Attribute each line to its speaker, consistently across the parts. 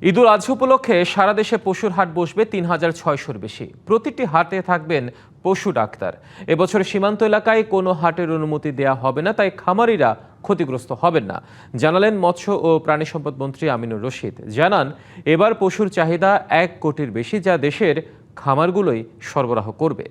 Speaker 1: ঈদুল আজহা উপলক্ষে সারা দেশে পশুর হাট বসবে ৩,৬০০-র বেশি। প্রতিটি হাটে থাকবেন পশু ডাক্তার। এবছর সীমান্ত এলাকায় কোনো হাটের অনুমতি দেয়া হবে না, তাই খামারিরা ক্ষতিগ্রস্ত হবেন না, জানালেন মৎস্য ও প্রাণী সম্পদ মন্ত্রী আমিনুর রশিদ। জানান, এবার পশুর চাহিদা ১ কোটির বেশি, যা দেশের খামারগুলোই সরবরাহ করবে।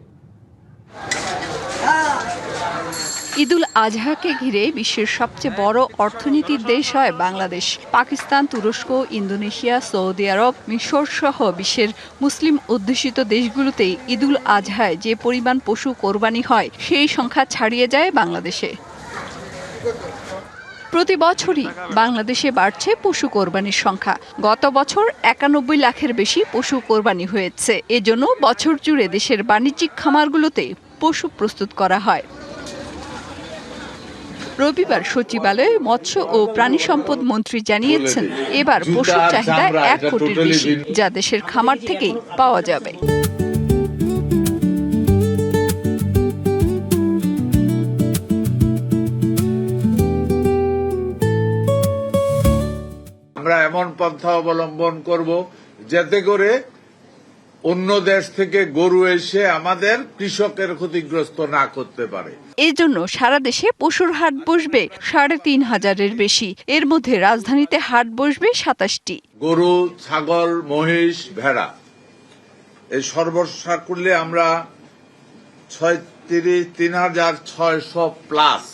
Speaker 2: ঈদুল আজহাকে ঘিরে বিশ্বের সবচেয়ে বড় অর্থনীতির দেশ হয় বাংলাদেশ। পাকিস্তান, তুরস্ক, ইন্দোনেশিয়া, সৌদি আরব, মিশর সহ বিশ্বের মুসলিম অধ্যুষিত দেশগুলোতেই ঈদুল আজহায় যে পরিমাণ পশু কোরবানি হয় সেই সংখ্যা ছাড়িয়ে যায় বাংলাদেশে। প্রতি বছরই বাংলাদেশে বাড়ছে পশু কোরবানির সংখ্যা। গত বছর ৯১ লাখের বেশি পশু কোরবানি হয়েছে। এজন্য বছর জুড়ে দেশের বাণিজ্যিক খামারগুলোতে পশু প্রস্তুত করা হয়। রবিবার সচিবালয়ে মৎস্য ও প্রাণী সম্পদ মন্ত্রী জানিয়েছেন, এবার পশুর চাহিদা ১ কোটির বেশি, যা দেশের খামার থেকেই পাওয়া যাবে।
Speaker 3: আমরা এমন পন্থা অবলম্বন করব যাতে করে অন্য দেশ থেকে গরু এসে আমাদের কৃষকের ক্ষতিগ্রস্ত না করতে পারে।
Speaker 2: এই জন্য সারা দেশে পশুর হাট বসবে ৩,৫০০-এর বেশি। এর মধ্যে রাজধানীতে হাট বসবে ২৭টি।
Speaker 3: গরু, ছাগল, মহিষ, ভেড়া এই সর্বসাকুল্যে আমরা ৩,৬০০ প্লাস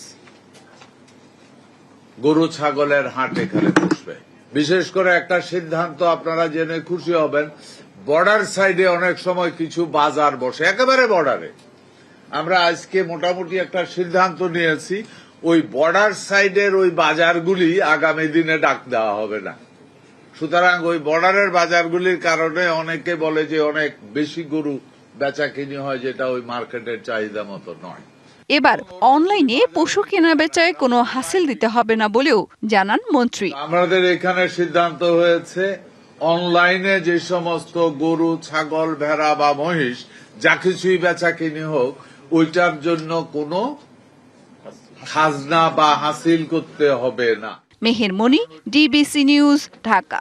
Speaker 3: গরু ছাগলের হাট এখানে বসবে। বিশেষ করে একটা সিদ্ধান্ত আপনারা জেনে খুশি হবেন, বর্ডার সাইডে অনেক সময় কিছু বাজার বসে, একেবারে বর্ডারে। আমরা আজকে মোটামুটি একটা সিদ্ধান্ত নিয়েছি, ওই বর্ডার সাইডের ওই বাজারগুলি আগামী দিনে ডাক দেওয়া হবে না। সুতরাং ওই বর্ডারের বাজারগুলির কারণে অনেকে বলে যে অনেক বেশি গরু বেচা কিনি হয়, যেটা ওই মার্কেটের চাহিদা মতো নয়।
Speaker 2: এবার অনলাইনে পশু কেনা বেচায় কোনো হাসিল দিতে হবে না বলেও জানান মন্ত্রী।
Speaker 3: আমাদের এখানে সিদ্ধান্ত হয়েছে, অনলাইনে যে সমস্ত গরু, ছাগল, ভেড়া বা মহিষ যা কিছুই বেচা কিনি হোক, ওইটার জন্য কোনো খাজনা বা হাসিল করতে হবে না।
Speaker 2: মেহের মনি, ডিবিসি নিউজ, ঢাকা।